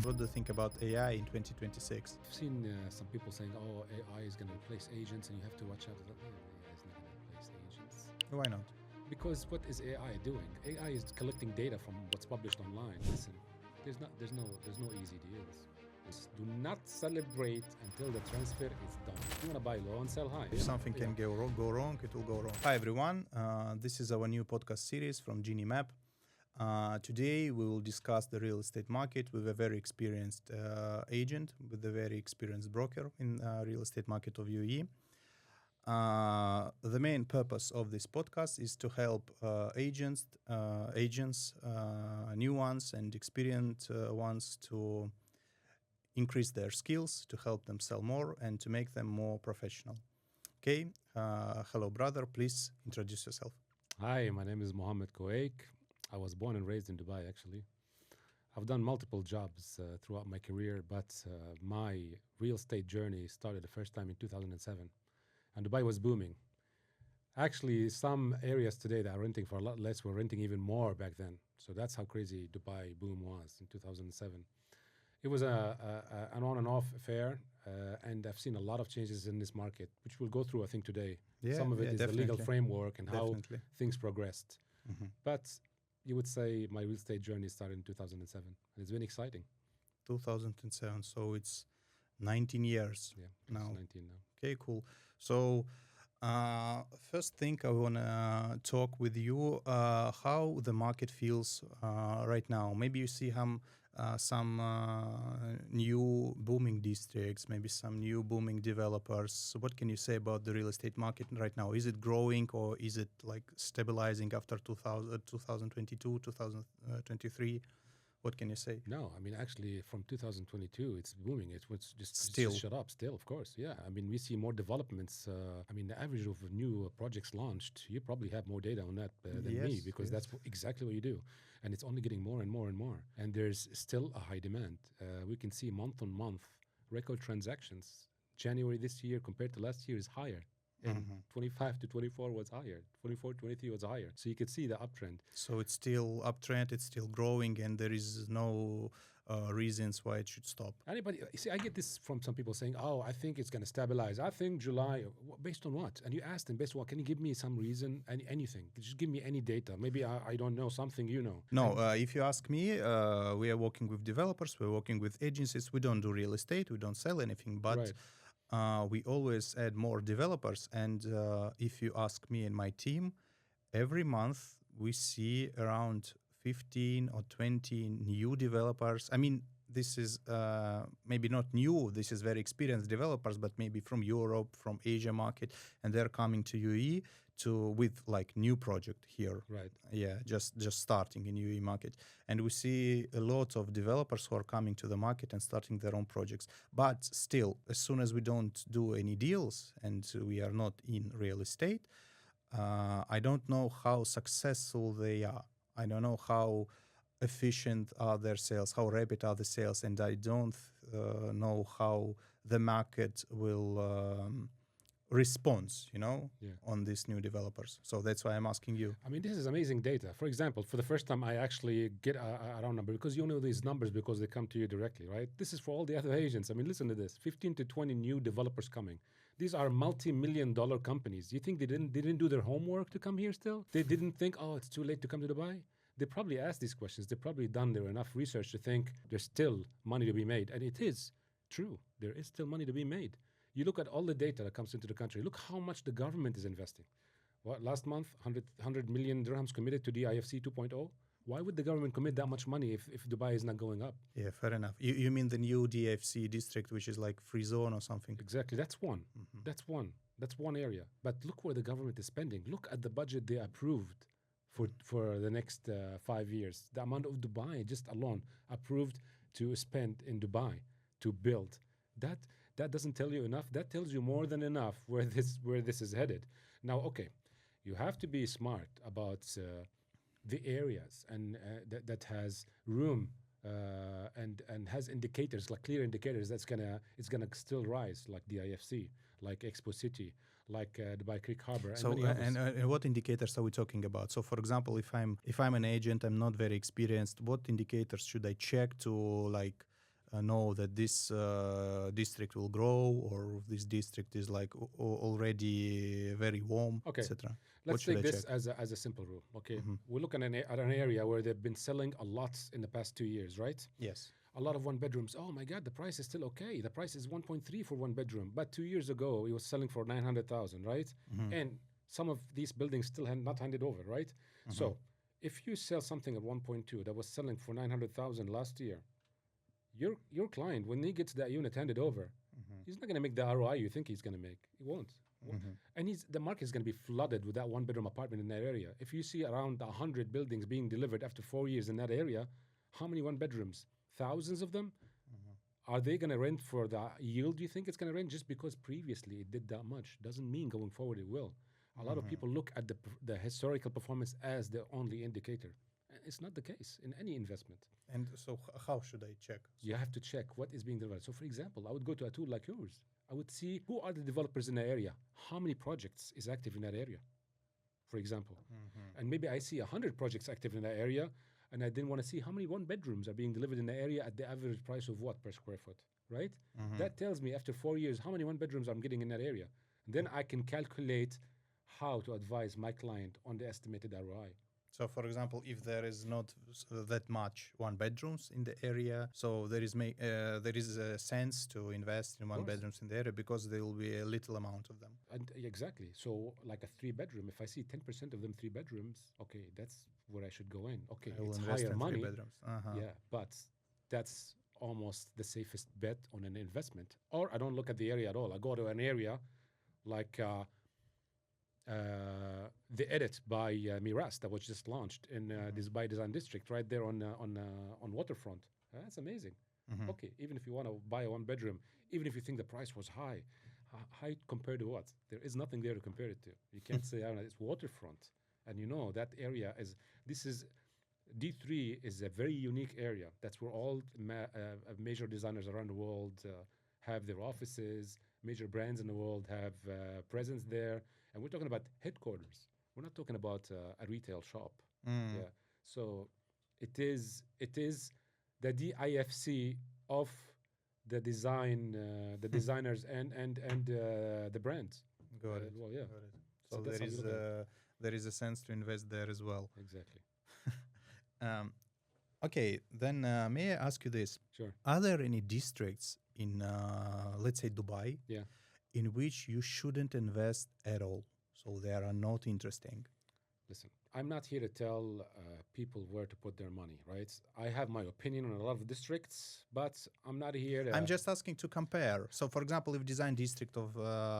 What do you think about AI in 2026? I've seen some people saying, oh, AI is going to replace agents and you have to watch out. AI is not going to replace agents. Why not? Because what is AI doing? AI is collecting data from what's published online. Listen, there's no easy deals. Just do not celebrate until the transfer is done. You want to buy low and sell high. If something can go wrong, it will go wrong. Hi everyone, this is our new podcast series from GenieMap. Today we will discuss the real estate market with a very experienced agent, with a very experienced broker in real estate market of UAE. The main purpose of this podcast is to help agents, new ones and experienced ones to increase their skills, to help them sell more and to make them more professional. Okay, hello brother, please introduce yourself. Hi, my name is Mohammed Kouaik. I was born and raised in Dubai, actually. I've done multiple jobs throughout my career, but my real estate journey started the first time in 2007. And Dubai was booming. Actually, some areas today that are renting for a lot less were renting even more back then. So that's how crazy Dubai boom was in 2007. It was an on and off affair, and I've seen a lot of changes in this market, which we'll go through, I think, today. Some of it is definitely. the legal framework and how Definitely. things progressed. Mm-hmm. But you would say my real estate journey started in 2007, and it's been exciting. 2007, so it's 19 years Yeah, now. it's 19 now. Okay, cool. So first thing I want to talk with you how the market feels right now. Maybe you see some new booming districts, maybe some new booming developers. So what can you say about the real estate market right now? Is it growing or is it like stabilizing after 2022, 2023? What can you say? No, I mean, actually, from 2022, it's booming. It's just Still. It's just shut up. Still, of course. Yeah. I mean, we see more developments. I mean, the average of new projects launched, you probably have more data on that than me, because that's exactly what you do. And it's only getting more and more and more. And there's still a high demand. We can see month on month record transactions. January this year compared to last year is higher. And 25 to 24 was higher. 24, 23 was higher. So you could see the uptrend. So it's still uptrend, it's still growing, and there is no reasons why it should stop. Anybody, you see, I get this from some people saying, oh, I think it's going to stabilize. I think July, based on what? And you ask them, based on what? Can you give me some reason, anything? Just give me any data. Maybe I don't know something you know. No, if you ask me, we are working with developers, we're working with agencies. We don't do real estate, we don't sell anything, but Right. We always add more developers. And if you ask me and my team, every month we see around 15 or 20 new developers. I mean, this is maybe not new, this is very experienced developers, but maybe from Europe, from Asia market, and they're coming to UAE with like new project here. Right. Yeah, just starting in UAE market. And we see a lot of developers who are coming to the market and starting their own projects. But still, as soon as we don't do any deals and we are not in real estate, I don't know how successful they are. I don't know how efficient are their sales, how rapid are the sales, and I don't know how the market will respond, on these new developers. So that's why I'm asking you. I mean, this is amazing data. For example, for the first time, I actually get a round number, because you know these numbers because they come to you directly, right? This is for all the other agents. I mean, listen to this: 15 to 20 new developers coming. These are multi-million-dollar companies. You think they didn't do their homework to come here still? They didn't think, oh, it's too late to come to Dubai? They probably asked these questions. They probably done their enough research to think there's still money to be made. And it is true. There is still money to be made. You look at all the data that comes into the country. Look how much the government is investing. What, last month, 100 million dirhams committed to the IFC 2.0? Why would the government commit that much money if Dubai is not going up? Yeah, fair enough. You mean the new DFC district, which is like free zone or something? Exactly. That's one. That's one area. But look where the government is spending. Look at the budget they approved for the next 5 years. The amount of Dubai just alone approved to spend in Dubai to build. That doesn't tell you enough. That tells you more than enough where this is headed. Now, okay, you have to be smart about the areas and that has room and has indicators, like clear indicators it's gonna still rise, like the IFC, like Expo City, like Dubai Creek Harbor. And so many others. and what indicators are we talking about? So for example, if I'm an agent, I'm not very experienced, what indicators should I check to like know that this district will grow, or this district is like already very warm, Okay. etc.? Let's should take I this check? as a simple rule. Okay, Mhm. we look at an area where they've been selling a lot in the past 2 years, right? Yes. A lot of one bedrooms. Oh my God, the price is still okay. The price is 1.3 for one bedroom, but 2 years ago it was selling for 900,000, right? Mhm. And some of these buildings still not handed over, right? Mhm. So if you sell something at 1.2 that was selling for 900,000 last year, your client, when he gets that unit handed over, he's not going to make the ROI you think he's going to make. He won't. And the market is going to be flooded with that one bedroom apartment in that area. If you see around 100 buildings being delivered after 4 years in that area, how many one bedrooms? Thousands of them. Are they going to rent for the yield you think it's going to rent? Just because previously it did that much doesn't mean going forward it will. A lot of people look at the historical performance as the only indicator. It's not the case in any investment. And so how should I check? You have to check what is being delivered. So, for example, I would go to a tool like yours. I would see who are the developers in the area, how many projects is active in that area, for example. And maybe I see 100 projects active in that area, and I then want to see how many one bedrooms are being delivered in the area at the average price of what per square foot, right? That tells me after 4 years how many one bedrooms I'm getting in that area. Then I can calculate how to advise my client on the estimated ROI. So, for example, if there is not that much one bedrooms in the area, so there is a sense to invest in one bedrooms in the area because there will be a little amount of them. And exactly. So, like a 3-bedroom, if I see 10% of them 3 bedrooms, okay, that's where I should go in. Okay, I will it's invest higher in money. 3 bedrooms. Yeah, but that's almost the safest bet on an investment. Or I don't look at the area at all. I go to an area like the Edit by Miras that was just launched in Dubai Design District, right there on waterfront. That's amazing. Okay, even if you want to buy a one bedroom, even if you think the price was high compared to what? There is nothing there to compare it to. You can't say, oh, it's waterfront. And you know that area is D3 is a very unique area. That's where all major designers around the world have their offices. Major brands in the world have presence there. And we're talking about headquarters. We're not talking about a retail shop. Yeah. So it is the DIFC of the design, the designers and the brands. Got it. Well, yeah. Got it. So, that's there is a sense to invest there as well. Exactly. Okay, then may I ask you this? Sure. Are there any districts in, let's say, Dubai, in which you shouldn't invest at all? So they are not interesting. Listen, I'm not here to tell people where to put their money, right? I have my opinion on a lot of districts, but I'm not here to... I'm just asking to compare. So, for example, if design district of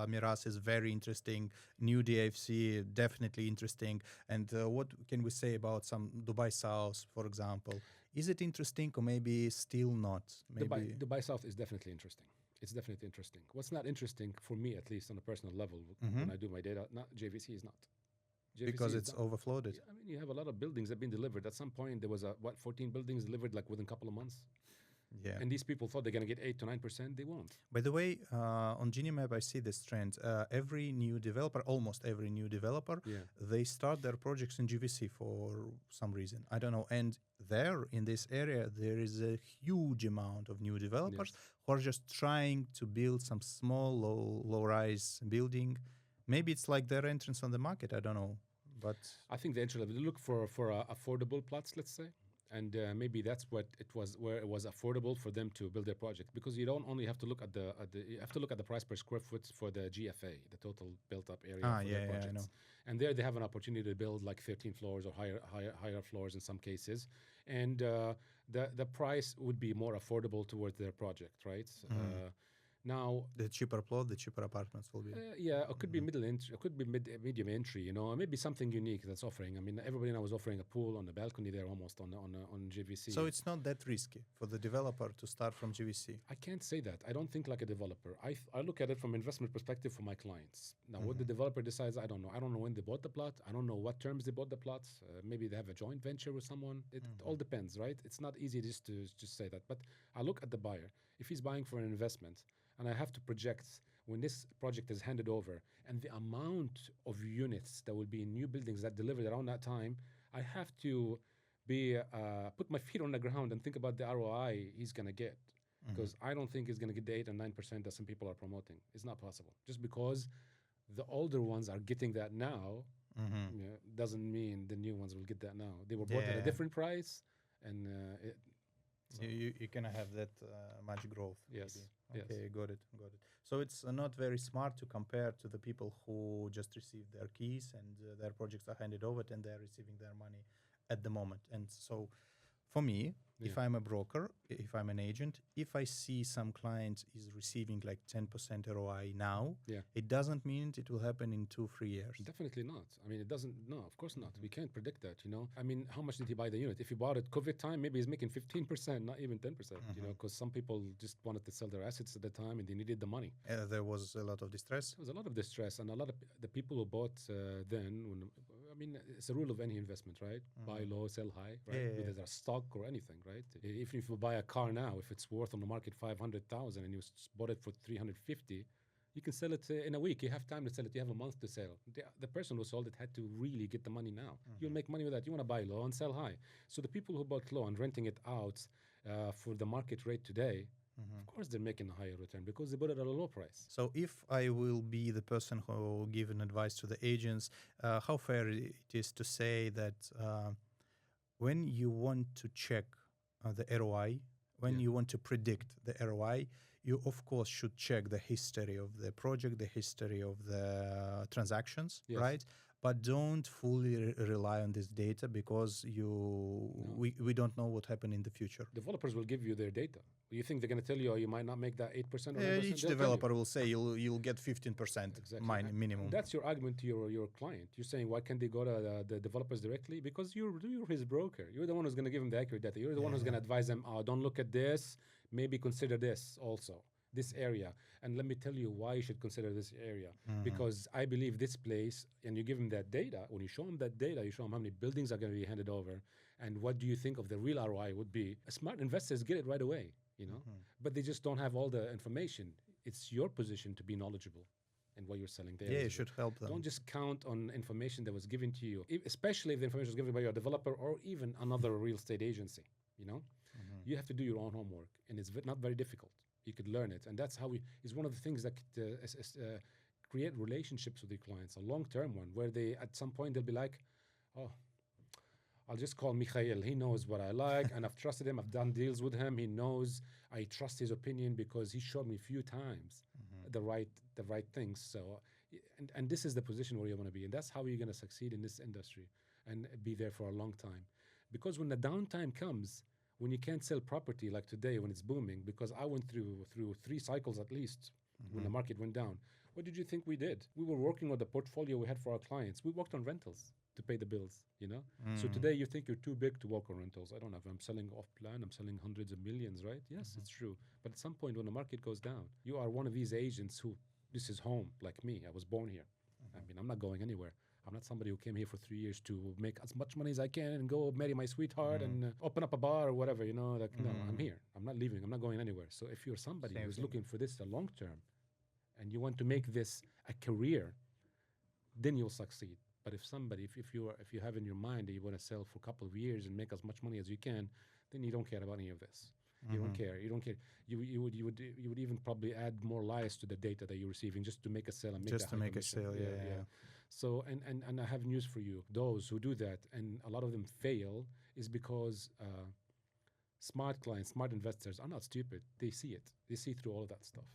Miras is very interesting, new DFC definitely interesting, and what can we say about some Dubai South, for example? Is it interesting or maybe still not? Maybe Dubai South is definitely interesting. It's definitely interesting. What's not interesting for me, at least on a personal level, when I do my data, not JVC is not. JVC because it's overflowed. I mean, you have a lot of buildings that have been delivered. At some point, there was 14 buildings delivered like within a couple of months. Yeah. And these people thought they're going to get 8 to 9%. They won't. By the way, on GenieMap, I see this trend. Every new developer, almost every new developer, they start their projects in GVC for some reason. I don't know. And there, in this area, there is a huge amount of new developers who are just trying to build some small, low-rise building. Maybe it's like their entrance on the market. I don't know. But I think the entry level, they look for affordable plots, let's say. And maybe that's what it was, where it was affordable for them to build their project, because you don't only have to look at you have to look at the price per square foot for the GFA, the total built-up area for their projects. I know. And there they have an opportunity to build like 13 floors or higher floors in some cases, and the price would be more affordable towards their project, right? Now, the cheaper plot, the cheaper apartments will be. It could be middle entry, it could be medium entry. You know, maybe something unique that's offering. I mean, everybody now is offering a pool on the balcony there, almost on GVC. So it's not that risky for the developer to start from GVC. I can't say that. I don't think like a developer. I look at it from investment perspective for my clients. Now, what the developer decides, I don't know. I don't know when they bought the plot. I don't know what terms they bought the plots. Maybe they have a joint venture with someone. It all depends, right? It's not easy just to say that. But I look at the buyer. If he's buying for an investment, and I have to project when this project is handed over and the amount of units that will be in new buildings that delivered around that time, I have to put my feet on the ground and think about the ROI he's going to get. because I don't think it's going to get the 8 and 9% that some people are promoting. It's not possible. Just because the older ones are getting that now, doesn't mean the new ones will get that now. They were bought at a different price, and you cannot have that much growth. Yes. Maybe. Okay, got it. So it's not very smart to compare to the people who just received their keys and their projects are handed over and they're receiving their money at the moment. And so for me, if I'm a broker, if I'm an agent, if I see some client is receiving like 10% ROI now, it doesn't mean it will happen in 2-3 years. Definitely not. I mean, it doesn't. No, of course not. We can't predict that. I mean, how much did he buy the unit? If he bought it COVID time, maybe he's making 15%, not even 10%. Because some people just wanted to sell their assets at the time and they needed the money. There was a lot of distress. There was a lot of distress, and a lot of the people who bought I mean, it's a rule of any investment, right? Buy low, sell high, right? Whether it's stock or anything, right? If you buy a car now, if it's worth on the market 500,000 and you bought it for 350, you can sell it in a week. You have time to sell it. You have a month to sell. The person who sold it had to really get the money now. You'll make money with that. You want to buy low and sell high. So the people who bought low and renting it out for the market rate today, of course they're making a higher return because they bought it at a low price. So if I will be the person who give an advice to the agents, how fair it is to say that when you want to check the ROI, when you want to predict the ROI, you of course should check the history of the project, the history of the transactions, right? But don't fully rely on this data because we don't know what happened in the future. Developers will give you their data. You think they're going to tell you, you might not make that 8% or 9%? Each developer will say you'll get 15% minimum. That's your argument to your client. You're saying, why can't they go to the developers directly? Because you're his broker. You're the one who's going to give him the accurate data. You're the one who's going to advise them, don't look at this, maybe consider this also, this area. And let me tell you why you should consider this area. Because I believe this place, and you give them that data, when you show them that data, you show them how many buildings are going to be handed over, and what do you think of the real ROI would be. Smart investors get it right away, but they just don't have all the information. It's your position to be knowledgeable in what you're selling there. Yeah, you should help them. Don't just count on information that was given to you, especially if the information was given by your developer or even another real estate agency. You have to do your own homework, and it's not very difficult. You could learn it, and that's how it's one of the things that could create relationships with your clients, a long-term one, where they at some point they'll be like, I'll just call Mikhail. He knows what I like, and I've trusted him. I've done deals with him. He knows I trust his opinion because he showed me a few times the right things. So, and this is the position where you want to be, and that's how you're going to succeed in this industry and be there for a long time. Because when the downtime comes, when you can't sell property like today when it's booming, because I went through 3 cycles at least when the market went down. What did you think we did? We were working on the portfolio we had for our clients. We worked on rentals to pay the bills, So today you think you're too big to work on rentals. I don't know if I'm selling off plan, I'm selling hundreds of millions, right? Yes, it's true. But at some point when the market goes down, you are one of these agents who, this is home, like me. I was born here. I mean, I'm not going anywhere. I'm not somebody who came here for 3 years to make as much money as I can and go marry my sweetheart and open up a bar or whatever, no, I'm here. I'm not leaving. I'm not going anywhere. So if you're somebody who's looking for this a long term and you want to make this a career, then you'll succeed. But if you have in your mind that you want to sell for a couple of years and make as much money as you can, then you don't care about any of this. You don't care. You don't care. You would even probably add more lies to the data that you're receiving just to make a sale and make just to make commission. A sale. Yeah. So and I have news for you. Those who do that, and a lot of them fail, is because smart clients, smart investors are not stupid. They see it. They see through all of that stuff.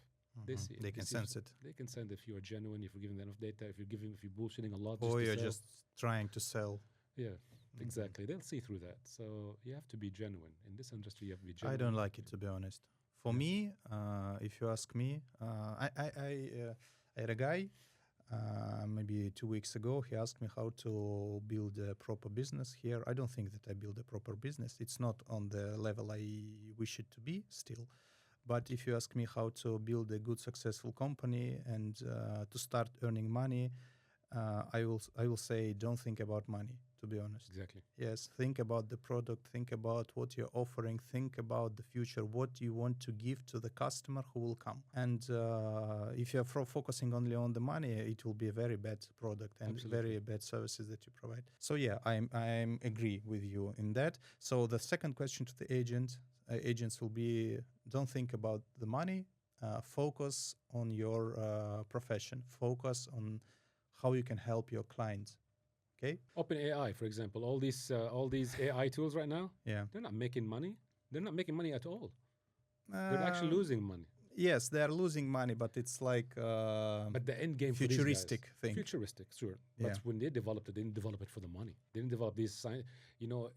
They see it. They can sense it. They can sense if you are genuine, if you're giving them enough data, if you're bullshitting a lot. Or you're just trying to sell. Yeah. Exactly. They'll see through that. So you have to be genuine. In this industry, you have to be genuine. I don't like it, to be honest. For me, if you ask me, I had a guy, maybe 2 weeks ago, he asked me how to build a proper business here. I don't think that I build a proper business. It's not on the level I wish it to be still. But if you ask me how to build a good, successful company and to start earning money, I will say don't think about money. to be honest. Exactly. Yes, think about the product, think about what you're offering, think about the future, what you want to give to the customer who will come. And if you're focusing only on the money, it will be a very bad product and Absolutely. very bad services that you provide. So yeah, I'm agree with you in that. So the second question to the agents will be: don't think about the money. Focus on your profession. Focus on how you can help your clients. Okay. Open AI, for example, all these AI tools right now, Yeah. they're not making money. They're not making money at all. They're actually losing money. Yes, they are losing money, but it's like But the end game futuristic for these guys, thing. futuristic, sure. Yeah. But when they developed it, they didn't develop it for the money. They didn't develop these science. You know,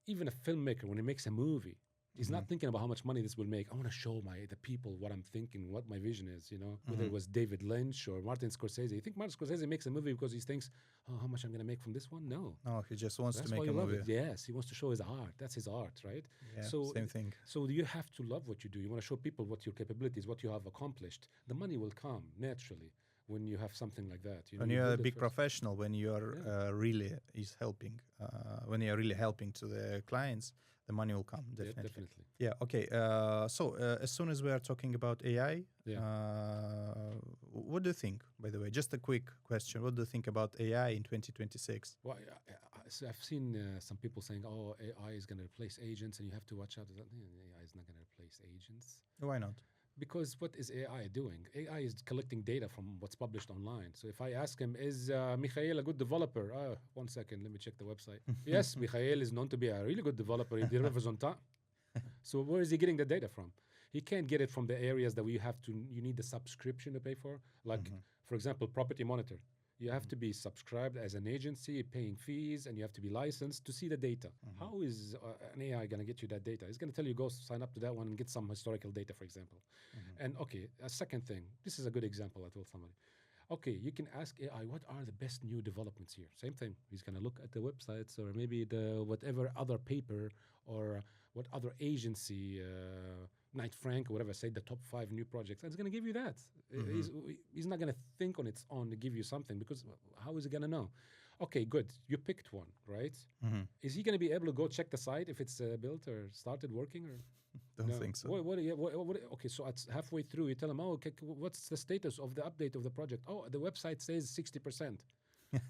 even a filmmaker, when he makes a movie, he's not thinking about how much money this will make. I want to show the people what I'm thinking, what my vision is, you know, whether it was David Lynch or Martin Scorsese. You think Martin Scorsese makes a movie because he thinks, oh, how much I'm going to make from this one? No. No, he just wants That's to why make you a love movie. it. Yes, he wants to show his art. That's his art, right? Yeah, So same thing. So you have to love what you do. You want to show people what your capabilities, what you have accomplished. The money will come naturally when you have something like that. You know, When you you're a build it big first. professional, when you're really is helping, when you're really helping to the clients, the money will come Yeah, definitely. definitely. Yeah. Okay. So as soon as we are talking about AI, what do you think? By the way, just a quick question: what do you think about AI in 2026? Well, so I've seen some people saying, "Oh, AI is going to replace agents," and you have to watch out. AI is not going to replace agents Why not? because what is AI doing? AI is collecting data from what's published online. So if I ask him, "Is Mikhail a good developer?" 1 second, let me check the website. Yes, Mikhail is known to be a really good developer. He delivers on time. So where is he getting the data from? He can't get it from the areas that you need the subscription to pay for. Like, for example, Property Monitor. You have to be subscribed as an agency, paying fees, and you have to be licensed to see the data. How is an AI going to get you that data? It's going to tell you, go sign up to that one and get some historical data, for example. And okay, a second thing. This is a good example I told somebody. Okay, you can ask AI, what are the best new developments here? Same thing. He's going to look at the websites or maybe the whatever other paper or what other agency, Knight Frank or whatever, say the top 5 new projects. And it's going to give you that. He's not going to think on its own to give you something because how is he going to know? Okay, good. You picked one, right? Is he going to be able to go check the site if it's built or started working or? Don't No. think so. Okay, so it's halfway through. You tell them, oh, okay, what's the status of the update of the project? Oh, the website says 60%.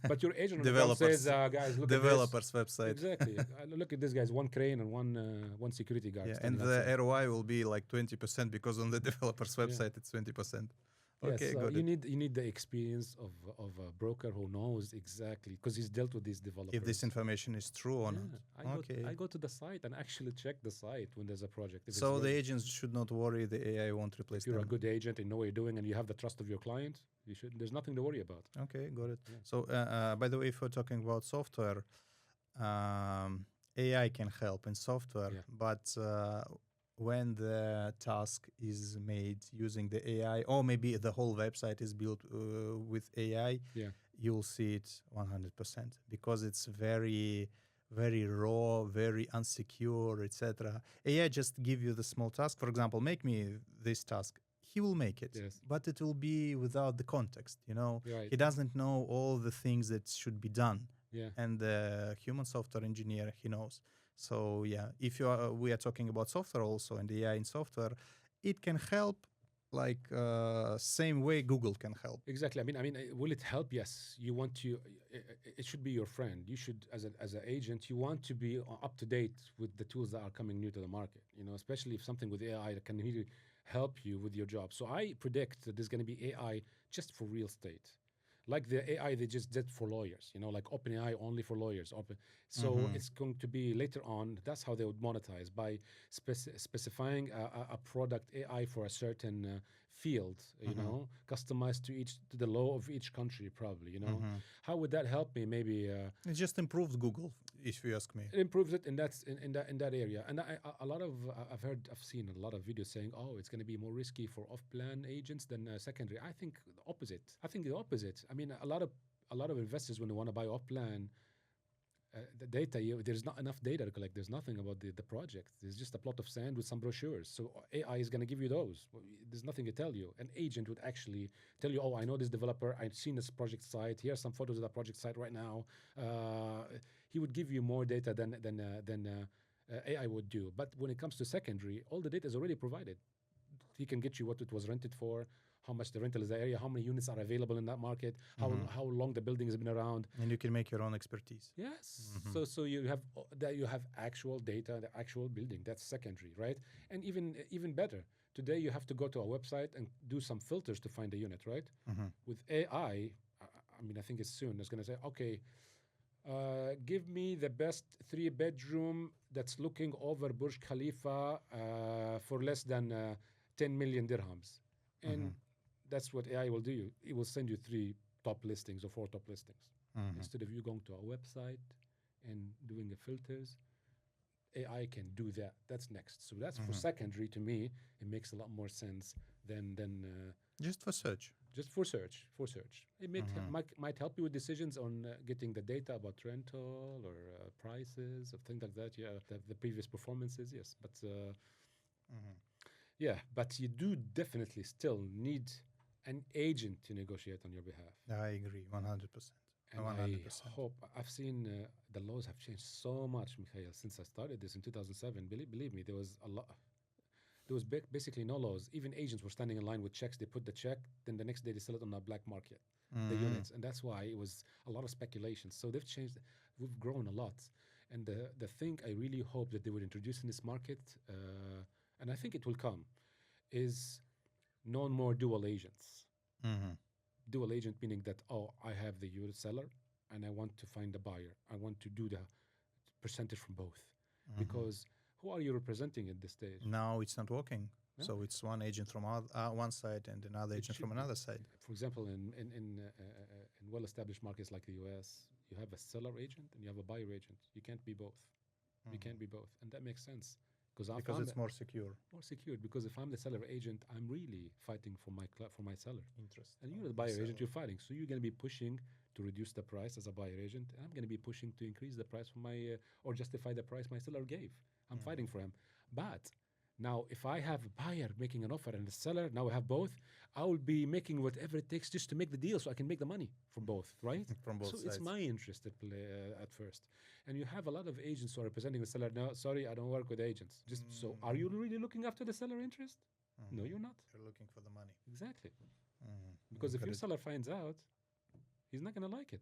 But your agent on the ground says, guys, look Developers at this. website. Exactly. Look at this, guys. 1 crane and one security guard. Yeah, and standing the outside. ROI will be like 20% because on the developer's website it's 20%. Okay, Yes, got you it. need the experience of a broker who knows exactly because he's dealt with these developers. If this information is true or not. I go to the site and actually check the site when there's a project. If it's So the ready. agents should not worry. The AI won't replace If you're a them. good agent and know what you're doing and you have the trust of your client, there's nothing to worry about. Okay, got it. Yeah. So, by the way, if we're talking about software, AI can help in software, Yeah. but when the task is made using the AI, or maybe the whole website is built with AI, Yeah. you'll see it 100% because it's very, very raw, very unsecure, etc. AI just give you the small task. For example, make me this task. He will make it, Yes. but it will be without the context. You know, Right. he doesn't know all the things that should be done, Yeah. and the human software engineer, he knows. So yeah, if we are talking about software also and AI in software, it can help like same way Google can help. Exactly. Will it help? Yes. You want to. It should be your friend. You should, as an agent, you want to be up to date with the tools that are coming new to the market. You know, especially if something with AI that can really help you with your job. So I predict that there's going to be AI just for real estate. Like the AI they just did for lawyers, you know, like OpenAI only for lawyers. So it's going to be later on. That's how they would monetize by specifying a product AI for a certain field, you know, customized to the law of each country, probably. You know, how would that help me? Maybe It just improves Google, if you ask me. it improves it in that area. And I've seen a lot of videos saying, oh, it's going to be more risky for off-plan agents than secondary. I think the opposite. I mean, a lot of investors, when they want to buy off-plan, the data, there's not enough data to collect. There's nothing about the project. There's just a plot of sand with some brochures. So AI is going to give you those. There's nothing to tell you. An agent would actually tell you, oh, I know this developer. I've seen this project site. Here are some photos of that project site right now. he would give you more data than AI would do. But when it comes to secondary, all the data is already provided. He can get you what it was rented for, how much the rental is the area, how many units are available in that market, how long the building has been around. And you can make your own expertise. Yes. So you have that you have actual data, the actual building. That's secondary, right? And even better, today you have to go to a website and do some filters to find a unit, right? With AI, I mean, I think it's soon. It's going to say, okay, give me the best 3-bedroom that's looking over Burj Khalifa for less than 10 million dirhams. And that's what AI will do. It will send you 3 top listings or 4 top listings. Instead of you going to a website and doing the filters, AI can do that. That's next. So that's for secondary. To me, it makes a lot more sense than just for search. Just for search. It might help you with decisions on getting the data about rental or prices or things like that. Yeah, the previous performances. Yes, but yeah, but you do definitely still need an agent to negotiate on your behalf. I agree, 100%. And 100%. I hope I've seen the laws have changed so much, Mikhail, since I started this in 2007. Believe me, there was a lot. There was basically no laws. Even agents were standing in line with checks. They put the check, then the next day they sell it on the black market, the units, and that's why it was a lot of speculation. So they've changed. We've grown a lot, and the thing I really hope that they would introduce in this market, and I think it will come, is no more dual agents. Dual agent meaning that, I have the unit seller and I want to find the buyer. I want to do the percentage from both. Because who are you representing at this stage? Now it's not working. Yeah. So it's one agent from one side and another agent from another side. For example, in well-established markets like the US, you have a seller agent and you have a buyer agent. You can't be both. You can't be both. And that makes sense. Because it's more secure. More secure, because if I'm the seller agent, I'm really fighting for my seller interest. And you're the buyer agent, you're fighting. So you're going to be pushing to reduce the price as a buyer agent. And I'm going to be pushing to increase the price for my, or justify the price my seller gave. I'm fighting for him. But now, if I have a buyer making an offer and a seller, now I have both, I will be making whatever it takes just to make the deal so I can make the money from both, right? From both so sides. It's my interest at play at first. And you have a lot of agents who are representing the seller. No, sorry, I don't work with agents. So are you really looking after the seller interest? No, you're not. You're looking for the money. Exactly. Because if your seller finds out, he's not going to like it.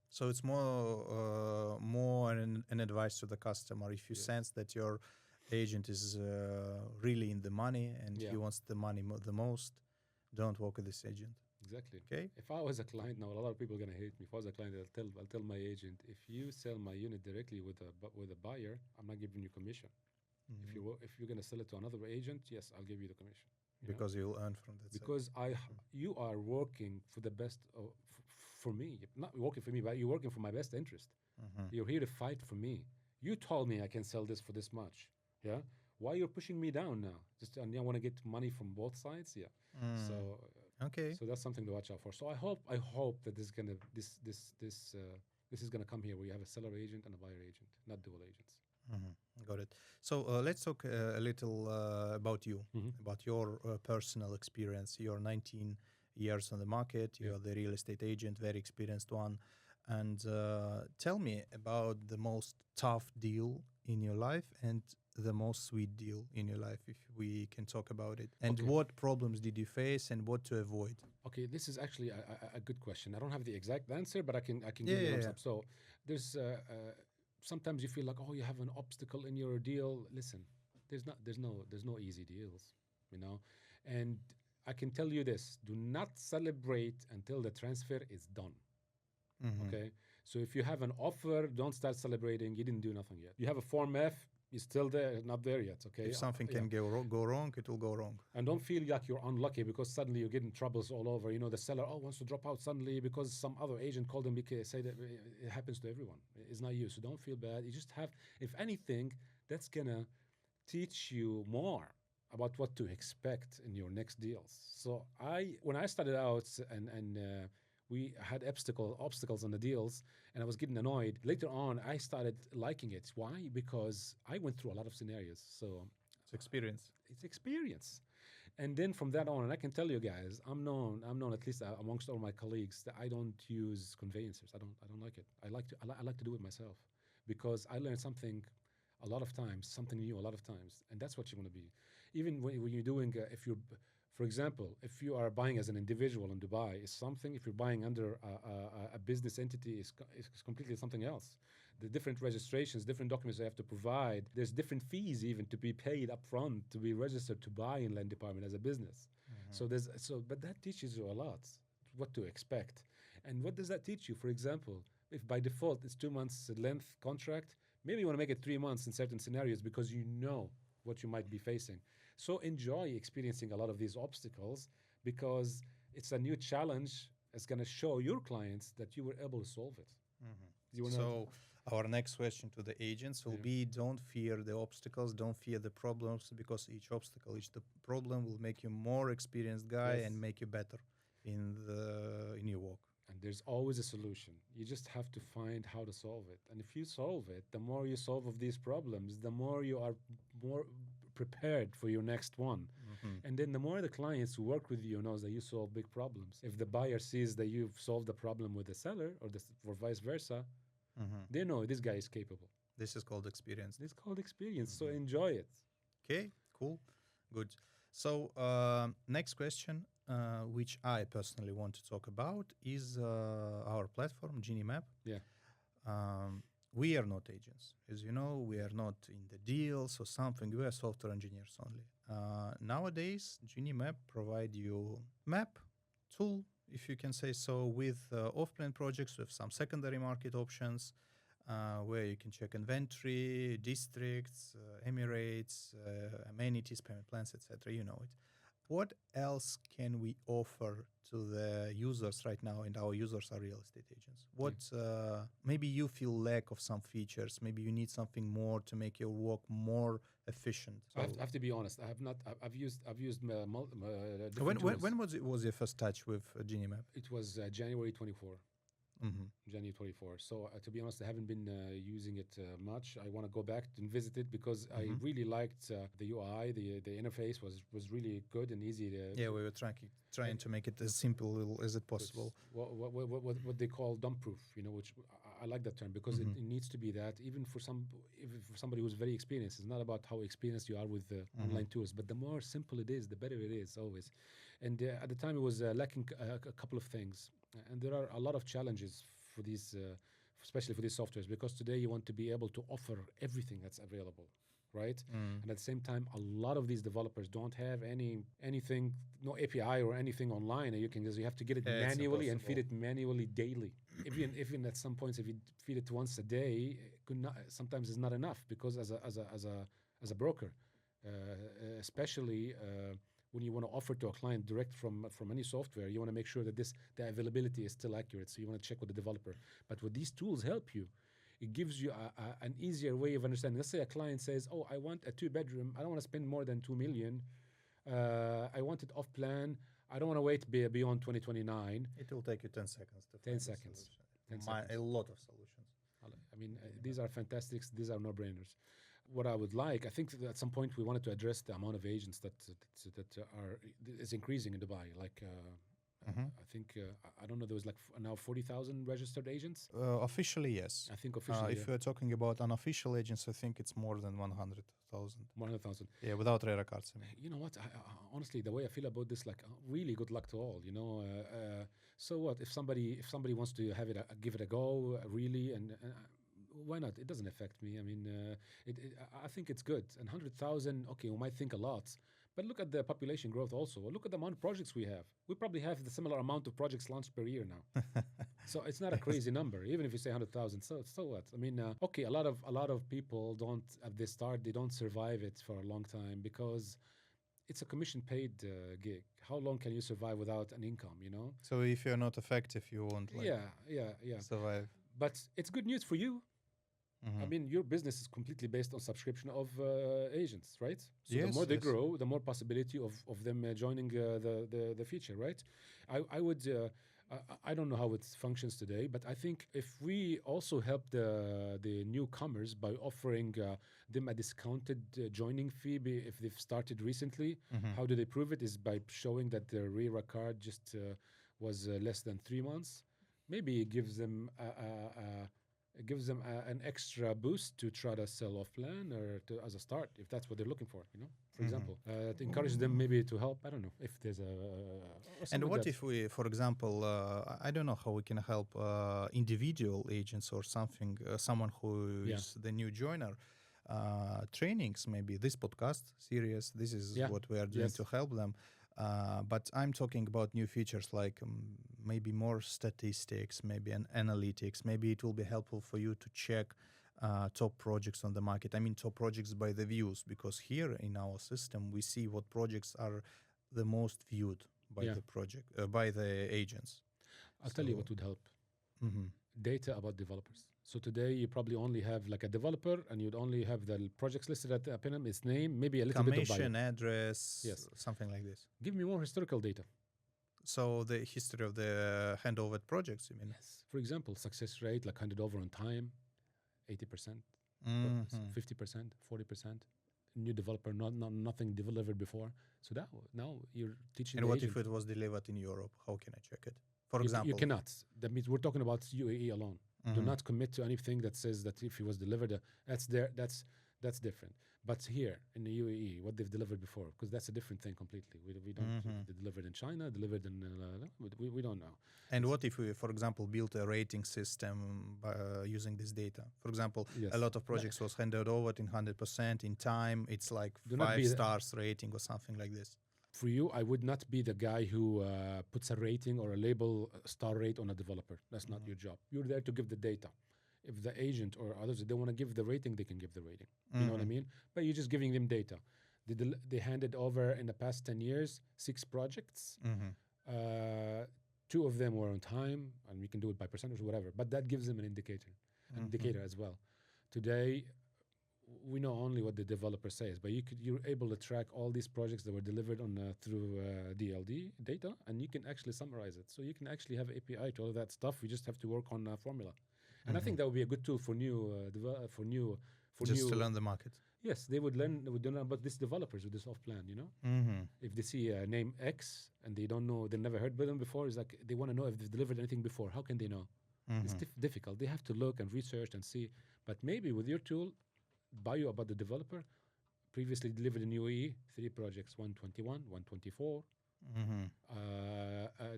So it's more an advice to the customer. If you sense that your agent is really in the money and he wants the money the most, don't work with this agent. Exactly. Okay. If I was a client, now a lot of people are gonna hate me. If I was a client, I'll tell my agent, if you sell my unit directly with a buyer, I'm not giving you commission. If you're gonna sell it to another agent, yes, I'll give you the commission. Because you'll earn from that. Because you are working for the best for me. Not working for me, but you're working for my best interest. You're here to fight for me. You told me I can sell this for this much. Yeah. Why you're pushing me down now? Just I want to get money from both sides. Yeah. So okay. So that's something to watch out for. So I hope that this is gonna come here where you have a seller agent and a buyer agent, not dual agents. Got it. So let's talk a little about you, about your personal experience. You're 19 years on the market. You're the real estate agent, very experienced one. And tell me about the most tough deal in your life and the most sweet deal in your life, if we can talk about it. And what problems did you face and what to avoid? Okay, this is actually a good question. I don't have the exact answer, but I can give you some. So there's sometimes you feel like, you have an obstacle in your deal. Listen, there's no easy deals, And I can tell you this: do not celebrate until the transfer is done. Okay, so if you have an offer, don't start celebrating. You didn't do nothing yet. You have a Form F. You're still there, not there yet, okay? If something can go wrong, it will go wrong. And don't feel like you're unlucky because suddenly you're getting troubles all over. The seller wants to drop out suddenly because some other agent called him, say that it happens to everyone. It's not you, so don't feel bad. You just have, if anything, that's going to teach you more about what to expect in your next deals. So when I started out and we had obstacles on the deals, and I was getting annoyed. Later on, I started liking it. Why? Because I went through a lot of scenarios. So it's experience. It's experience. And then from that on, and I can tell you guys, I'm known at least amongst all my colleagues that I don't use conveyancers. I don't like it. I like to do it myself. because I learned something a lot of times, something new a lot of times, and that's what you want to be. Even when you're doing, if you're, for example, if you are buying as an individual in Dubai, it's something. If you're buying under a business entity, is completely something else. The different registrations, different documents they have to provide. There's different fees even to be paid upfront to be registered to buy in land department as a business. But that teaches you a lot, what to expect, and what does that teach you? For example, if by default it's 2 months length contract, maybe you want to make it 3 months in certain scenarios because you know what you might be facing. So enjoy experiencing a lot of these obstacles because it's a new challenge. It's going to show your clients that you were able to solve it. You wanna- So our next question to the agents will be: don't fear the obstacles, don't fear the problems, because each obstacle, each problem will make you more experienced guy Yes. and make you better in your work. And there's always a solution. You just have to find how to solve it. And if you solve it, the more you solve of these problems, the more you are more prepared for your next one. And then the more the clients who work with you knows that you solve big problems. If the buyer sees that you've solved the problem with the seller or vice versa, they know this guy is capable. This is called experience. It's called experience. So enjoy it. Okay, cool, good. So next question, which I personally want to talk about, is our platform, GenieMap. Yeah. We are not agents. As you know, we are not in the deals or something. We are software engineers only. Nowadays, GenieMap provide you map tool, if you can say so, with off-plan projects, with some secondary market options, where you can check inventory, districts, Emirates, amenities, payment plans, etc. You know it. What else can we offer to the users right now? And our users are real estate agents. What maybe you feel lack of some features. Maybe you need something more to make your work more efficient. So I have to be honest. I have not. I've used different When tools. was your first touch with GenieMap? It was January 24. January 24. So to be honest, I haven't been using it much. I want to go back and visit it because I really liked the UI. The interface was really good and easy. Yeah, we were trying to make it as simple as it possible. What they call dump proof, which I like that term because it needs to be that even for somebody who's very experienced. It's not about how experienced you are with online tools, but the more simple it is, the better it is always. And at the time, it was lacking a couple of things. And there are a lot of challenges for these, especially for these softwares, because today you want to be able to offer everything that's available, right? And at the same time, a lot of these developers don't have anything, no API or anything online. You have to get it manually and feed it manually daily. Even at some points, if you feed it once a day, sometimes it's not enough because as a broker, especially. When you want to offer to a client direct from any software, you want to make sure that the availability is still accurate. So you want to check with the developer. But what these tools help you, it gives you an easier way of understanding. Let's say a client says, "Oh, I want a 2-bedroom. I don't want to spend more than 2 million. I want it off plan. I don't want to wait beyond 2029." It will take you 10 seconds to 10 find seconds. a lot of solutions. I mean, these are fantastic. These are no-brainers. What I would like, I think that at some point we wanted to address the amount of agents that is increasing in Dubai. Like, I think, I don't know, there was like now 40,000 registered agents. Officially, yes. I think officially, if we're talking about unofficial agents, I think it's more than 100,000. 100,000. Yeah, without rare cards. I mean. You know what? Honestly, the way I feel about this, like, really good luck to all. So what if somebody wants to have it, give it a go, really, and why not? It doesn't affect me. I mean, I think it's good. And 100,000, okay, we might think a lot, but look at the population growth also. Look at the amount of projects we have. We probably have the similar amount of projects launched per year now. So it's not a crazy number, even if you say 100,000. So what? I mean, okay, a lot of people don't, at the start, they don't survive it for a long time because it's a commission-paid gig. How long can you survive without an income, So if you're not effective, you won't survive. But it's good news for you. I mean, your business is completely based on subscription of agents, right? So the more they grow, the more possibility of them joining the feature, right? I don't know how it functions today, but I think if we also help the newcomers by offering them a discounted joining fee if they've started recently, how do they prove it? Is by showing that their RERA card just was less than 3 months. Maybe it gives them it gives them an extra boost to try to sell off plan or to, as a start, if that's what they're looking for, for example. To encourage them maybe to help, I don't know, if there's And like what that. if we, for example, I don't know how we can help individual agents or something, someone who is the new joiner, trainings, maybe this podcast series, this is what we are doing to help them. But I'm talking about new features like maybe more statistics, maybe an analytics. Maybe it will be helpful for you to check top projects on the market. I mean, top projects by the views, because here in our system, we see what projects are the most viewed by the project, by the agents. I'll tell you what would help. Data about developers. So today you probably only have like a developer and you'd only have the projects listed at the Appium, its name, maybe a little bit of bio. Commission, address, something like this. Give me more historical data. So the history of the handover projects, you mean? Yes. For example, success rate, like handed over on time, 80%, 50%, 40%. New developer, nothing delivered before. So that now you're teaching. And the what agent. if it was delivered in Europe? How can I check it? For example, you cannot. That means we're talking about UAE alone. Do not commit to anything that says that if it was delivered, that's different. But here in the UAE, what they've delivered before, because that's a different thing completely. We don't they delivered in China, delivered in we don't know. And what if we, for example, built a rating system by using this data? For example, a lot of projects was handed over in 100% in time. It's like 5 stars rating or something like this. For you, I would not be the guy who puts a rating or a label star rate on a developer. That's not your job. You're there to give the data. If the agent or others, they want to give the rating, they can give the rating. You know what I mean? But you're just giving them data. They handed over in the past 10 years, 6 projects. 2 of them were on time, and we can do it by percentage or whatever. But that gives them an indicator as well. Today, we know only what the developer says, but you're able to track all these projects that were delivered on through DLD data, and you can actually summarize it. So you can actually have API to all that stuff. We just have to work on formula, and I think that would be a good tool for new to learn the market. Yes, they would learn about these developers with this off plan. If they see a name X and they don't know, they never heard of them before, it's like they want to know if they've delivered anything before. How can they know? It's difficult. They have to look and research and see. But maybe with your tool, bio about the developer, previously delivered in UAE, 3 projects, 121, 124.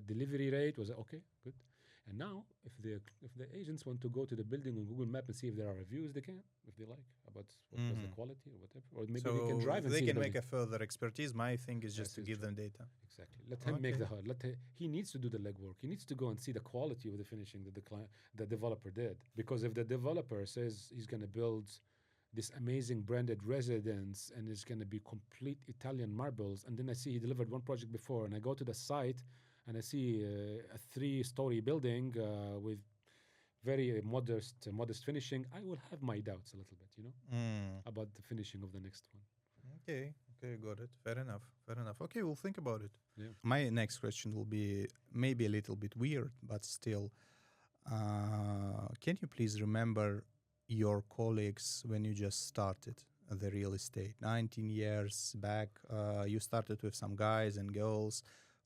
Delivery rate was okay, good. And now, if the agents want to go to the building on Google Map and see if there are reviews, they can, if they like, about what was the quality or whatever. Or maybe they can drive and see. They can make a further expertise. My thing is just to give them data. Exactly. Let him make the hard. He needs to do the legwork. He needs to go and see the quality of the finishing that the developer did. Because if the developer says he's going to build this amazing branded residence and it's going to be complete Italian marbles, and then I see he delivered one project before, and I go to the site and I see a 3-story building with very modest finishing, I will have my doubts a little bit, about the finishing of the next one. Okay, got it. Fair enough. Okay, we'll think about it. Yeah. My next question will be maybe a little bit weird, but still, can you please remember your colleagues when you just started the real estate? 19 years back, you started with some guys and girls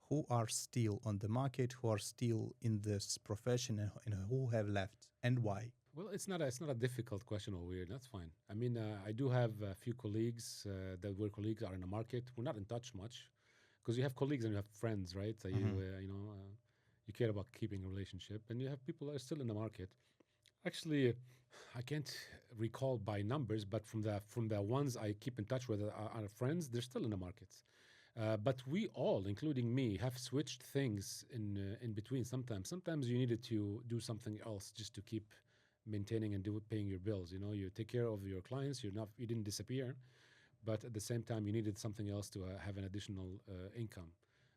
who are still on the market, who are still in this profession, and who have left, and why? Well, it's not a difficult question or weird. That's fine. I mean, I do have a few colleagues that were colleagues are in the market. We're not in touch much because you have colleagues and you have friends, right? So you care about keeping a relationship, and you have people that are still in the market. Actually, I can't recall by numbers, but from the ones I keep in touch with, our friends, they're still in the markets. But we all, including me, have switched things in between. Sometimes you needed to do something else just to keep maintaining and paying your bills. You take care of your clients. You didn't disappear, but at the same time, you needed something else to have an additional income,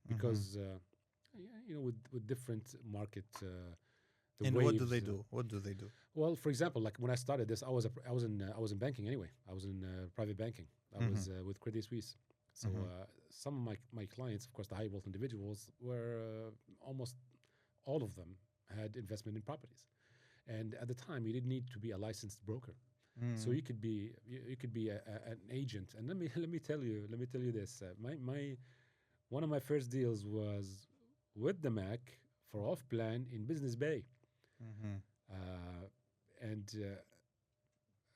because with different market. And what do they do? Well, for example, like when I started this, I was in banking anyway. I was in private banking. I was with Credit Suisse. So some of my clients, of course, the high wealth individuals, were almost all of them had investment in properties. And at the time, you didn't need to be a licensed broker. So you could be an agent. And let me tell you this. One of my first deals was with the Mac for off plan in Business Bay. and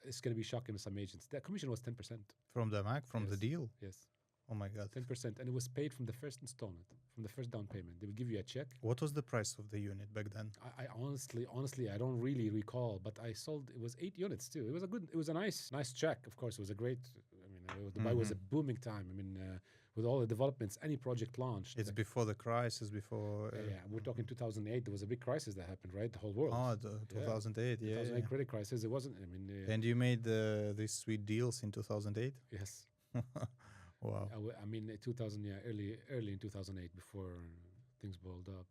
it's going to be shocking to some agents. That commission was 10%. From the Mac, from the Yes. deal. Yes, Oh my God. 10%, and it was paid from the first installment, from the first down payment. They would give you a check. What was the price of the unit back then? I honestly, I don't really recall, but I sold. It was 8 units too. It was a nice check. Of course, it was a great. I mean, Dubai was a booming time. I mean, with all the developments, any project launched. It's before the crisis, before. Yeah, we're talking 2008. There was a big crisis that happened, right? The whole world. Oh, the 2008, yeah. 2008 credit crisis. It wasn't. I mean, And you made these sweet deals in 2008? yes. Wow. I mean, 2000, yeah, early in 2008, before things boiled up.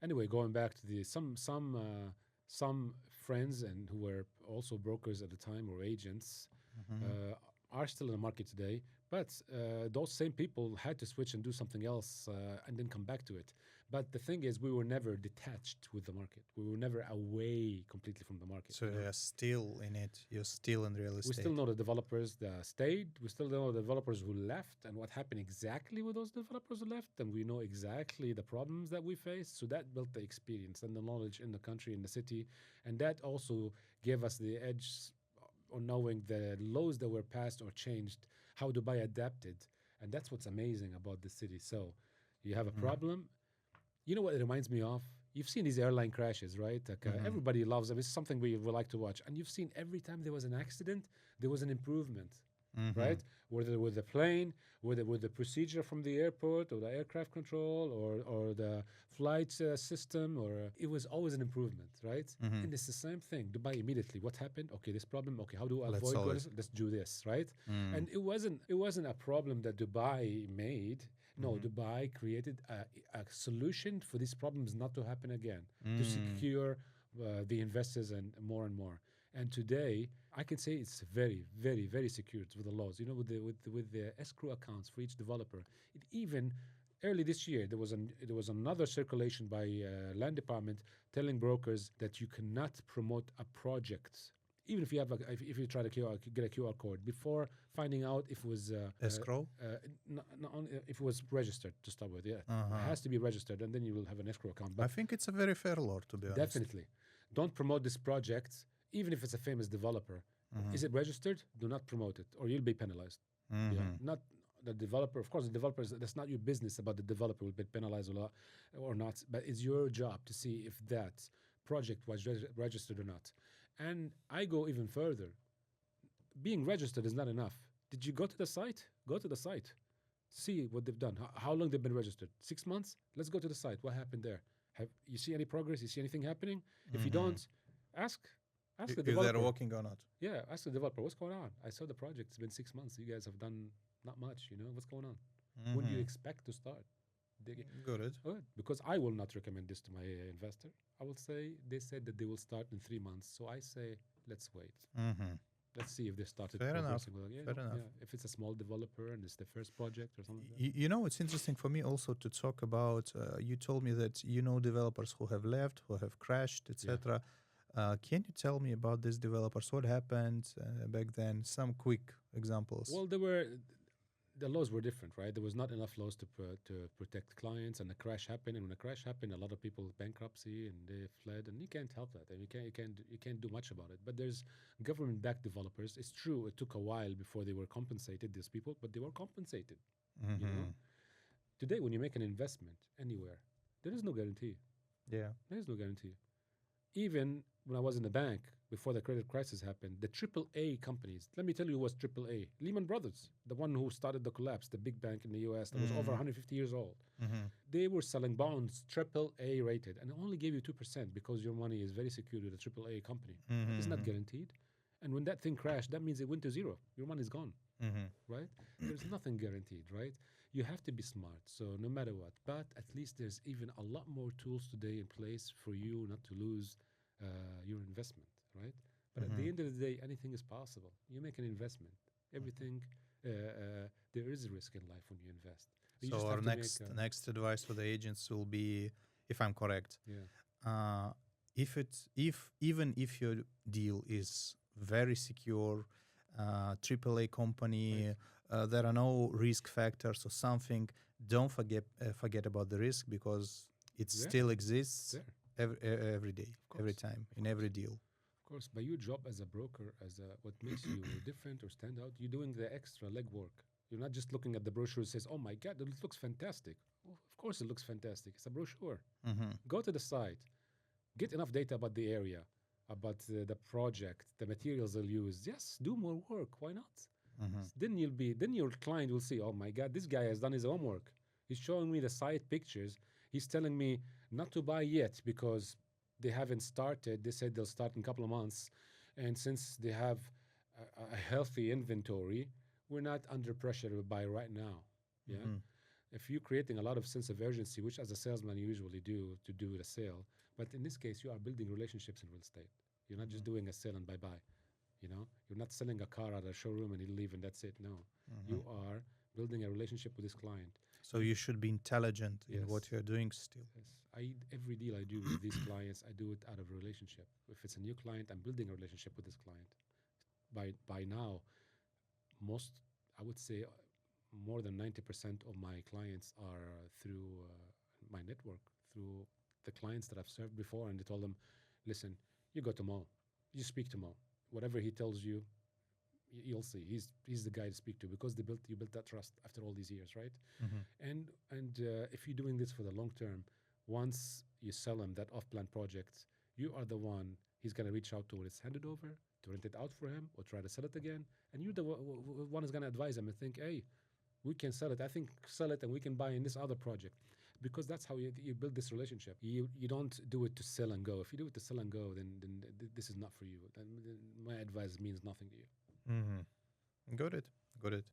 Anyway, going back to the some friends and who were also brokers at the time or agents are still in the market today, but those same people had to switch and do something else and then come back to it. But the thing is, we were never detached with the market. We were never away completely from the market. So you're still in it. You're still in real estate. We still know the developers that stayed. We still know the developers who left and what happened exactly with those developers who left. And we know exactly the problems that we faced. So that built the experience and the knowledge in the country, in the city. And that also gave us the edge on knowing the laws that were passed or changed, how Dubai adapted. And that's what's amazing about the city. So you have a problem. You know what it reminds me of? You've seen these airline crashes, right? Like, everybody loves them. It's something we like to watch. And you've seen every time there was an accident, there was an improvement, right? Whether with the plane, whether with the procedure from the airport or the aircraft control or the flight system, or it was always an improvement, right? And it's the same thing. Dubai immediately. What happened? Okay, this problem. Okay, how do I avoid this? Let's do this, right? And it wasn't a problem that Dubai made. No, Dubai created a solution for these problems not to happen again, to secure the investors and more. And today, I can say it's very, very, very secured with the laws. You know, with the escrow accounts for each developer. It even early this year there was another circulation by land department telling brokers that you cannot promote a project. Even if you have if you try to get a QR code before finding out if it was escrow, if it was registered to start with, it has to be registered, and then you will have an escrow account. But I think it's a very fair law, to be honest. Definitely, don't promote this project, even if it's a famous developer. Is it registered? Do not promote it, or you'll be penalized. Yeah, not the developer. Of course, the developers. That's not your business about the developer will be penalized or not. But it's your job to see if that project was registered or not. And I go even further. Being registered is not enough. Did you go to the site? Go to the site. See what they've done. How long they've been registered? 6 months? Let's go to the site. What happened there? Have you see any progress? You see anything happening? If you don't, ask the developer. If they're working or not. Yeah, ask the developer. What's going on? I saw the project. It's been 6 months. You guys have done not much. You know what's going on? When do you expect to start? Good. Because I will not recommend this to my investor. I will say they said that they will start in 3 months. So I say let's wait. Let's see if they started. Fair enough. Fair enough. Yeah. If it's a small developer and it's the first project or something. You know, it's interesting for me also to talk about. You told me that you know developers who have left, who have crashed, etc. Can you tell me about these developers? What happened back then? Some quick examples. Well, the laws were different, right? There was not enough laws to protect clients, and a crash happened. And when a crash happened, a lot of people bankruptcy and they fled, and you can't help that. And you can't do much about it. But there's government-backed developers. It's true, it took a while before they were compensated. These people, but they were compensated. You know, today when you make an investment anywhere, there is no guarantee. Yeah, there is no guarantee. Even when I was in the bank before the credit crisis happened, the AAA companies, let me tell you what's AAA. Lehman Brothers, the one who started the collapse, the big bank in the US that was over 150 years old. They were selling bonds AAA rated and only gave you 2% because your money is very secure with a AAA company. It's not guaranteed. And when that thing crashed, that means it went to zero. Your money's gone, right? There's nothing guaranteed, right? You have to be smart, so no matter what. But at least there's even a lot more tools today in place for you not to lose your investment, right? But at the end of the day, anything is possible. You make an investment. Everything, there is a risk in life when you invest. You so our next advice for the agents will be, if I'm correct, even if your deal is very secure, AAA company, there are no risk factors or something, don't forget about the risk because it still exists every day, every time, in every deal. Of course, by your job as a broker, what makes you different or stand out, you're doing the extra legwork. You're not just looking at the brochure and says, "Oh my God, it looks fantastic." Well, of course, it looks fantastic. It's a brochure. Mm-hmm. Go to the site, get enough data about the area, about the project, the materials they'll use. Yes, do more work. Why not? Mm-hmm. Then your client will see, "Oh my God, this guy has done his homework. He's showing me the site pictures. He's telling me not to buy yet because they haven't started. They said they'll start in a couple of months. And since they have a healthy inventory, we're not under pressure to buy right now." Yeah. Mm-hmm. If you're creating a lot of sense of urgency, which as a salesman you usually do to do the sale, but in this case, you are building relationships in real estate. You're not just doing a sale and bye-bye. You're not selling a car at a showroom and he'll leave and that's it. No, you are building a relationship with this client. So you should be intelligent in Yes. what you're doing still. Yes. Every deal I do with these clients, I do it out of a relationship. If it's a new client, I'm building a relationship with this client. By now, I would say more than 90% of my clients are through my network, through the clients that I've served before, and they told them, "Listen, you go to Mo, you speak to Mo. Whatever he tells you, you'll see. He's the guy to speak to because you built that trust after all these years, right?" Mm-hmm. And if you're doing this for the long term, once you sell him that off-plan project, you are the one he's going to reach out to when it's handed over, to rent it out for him or try to sell it again. And you're the one who's going to advise him and think, "Hey, we can sell it. I think sell it and we can buy in this other project." Because that's how you build this relationship. You don't do it to sell and go. If you do it to sell and go, then this is not for you. Then my advice means nothing to you. Mm-hmm. Got it.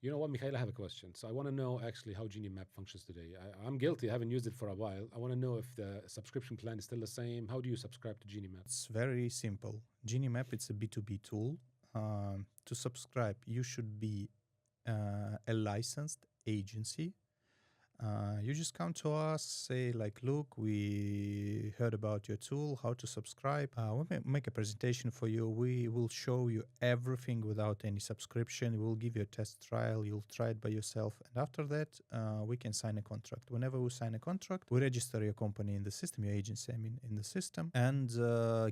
You know what, Mikhail, I have a question. So I want to know actually how GenieMap functions today. I'm guilty. I haven't used it for a while. I want to know if the subscription plan is still the same. How do you subscribe to GenieMap? It's very simple. GenieMap, it's a B2B tool. To subscribe, you should be a licensed agency. You just come to us, say like, "Look, we heard about your tool, how to subscribe. We make a presentation for you. We will show you everything without any subscription. We'll give you a test trial. You'll try it by yourself. And after that, we can sign a contract. Whenever we sign a contract, we register your company in the system, your agency, in the system, and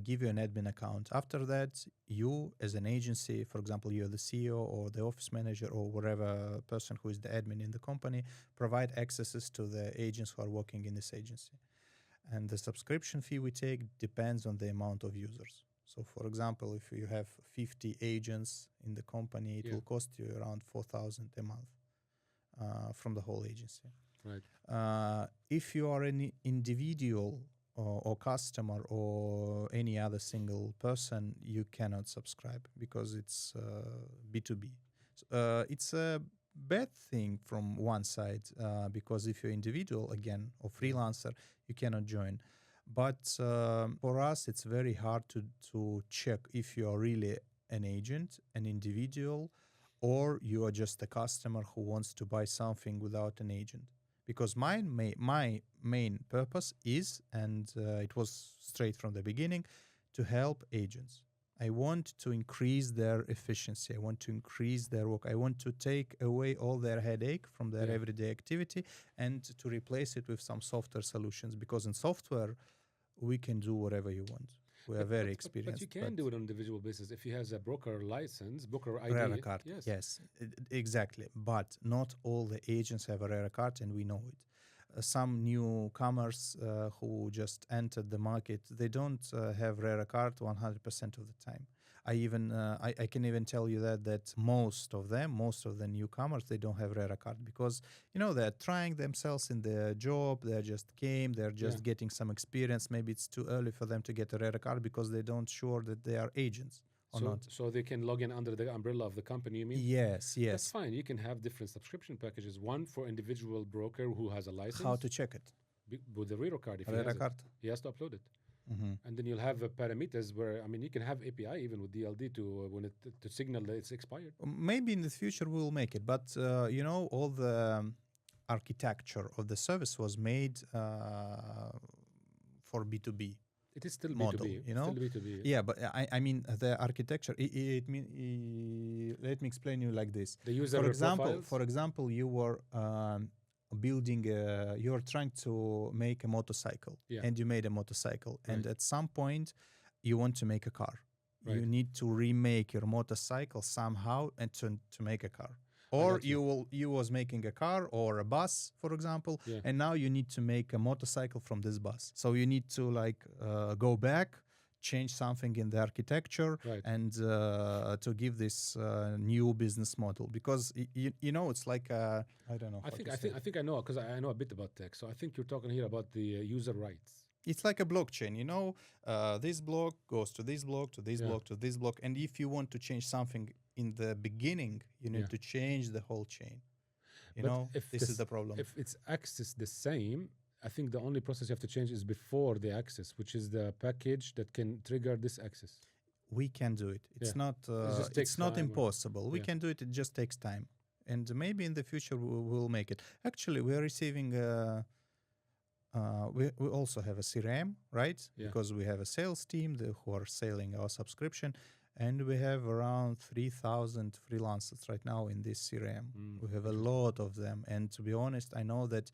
give you an admin account. After that, you as an agency, for example, you're the CEO or the office manager or whatever person who is the admin in the company, provide accesses to the agents who are working in this agency. And the subscription fee we take depends on the amount of users. So for example, if you have 50 agents in the company, it will cost you around 4,000 a month from the whole agency. Right. If you are an individual or customer or any other single person, you cannot subscribe because it's B2B. It's a bad thing from one side because if you're individual again or freelancer, you cannot join. But for us, it's very hard to check if you are really an agent, an individual, or you are just a customer who wants to buy something without an agent. Because my main purpose is, and it was straight from the beginning, to help agents. I want to increase their efficiency. I want to increase their work. I want to take away all their headache from their everyday activity and to replace it with some software solutions. Because in software, we can do whatever you want. We are very experienced. But you can do it on an individual basis if he has a broker license, broker ID. RERA card. Yes, exactly. But not all the agents have a RERA card, and we know it. Some newcomers who just entered the market, they don't have RERA card 100% of the time. I can even tell you that most of the newcomers, they don't have RERA card because, they're trying themselves in their job. They're just getting some experience. Maybe it's too early for them to get a RERA card because they don't sure that they are agents. So they can log in under the umbrella of the company, you mean? Yes. That's fine. You can have different subscription packages. One for individual broker who has a license. How to check it? With the RERA card. If RERA card. He has to upload it. Mm-hmm. And then you'll have parameters where, you can have API even with DLD to signal that it's expired. Maybe in the future we'll make it. But, all the architecture of the service was made for B2B. It is still model, B2B. Still B2B. Yeah, but I mean the architecture. Let me explain you like this. The user for example, you were building. You were trying to make a motorcycle, and you made a motorcycle, and at some point, you want to make a car. you need to remake your motorcycle somehow and to make a car. Or got you. you was making a car or a bus, for example, Yeah. and now you need to make a motorcycle from this bus. So you need to like go back, change something in the architecture, Right. and to give this new business model. Because you know, it's like I don't know. I think I know, because I know a bit about tech. So I think you're talking here about the user rights. It's like a blockchain, you know. This block goes to this block, to this block, to this block, and if you want to change something in the beginning, you need to change the whole chain. You know, if this is the problem. If it's access the same, I think the only process you have to change is before the access, which is the package that can trigger this access. We can do it. It's not. just takes It's not time, impossible. We can do it. It just takes time, and maybe in the future we'll make it. Actually, we are receiving. We also have a CRM, right? Yeah. Because we have a sales team who are selling our subscription, and we have around 3,000 freelancers right now in this CRM. We have a lot of them, and to be honest, I know that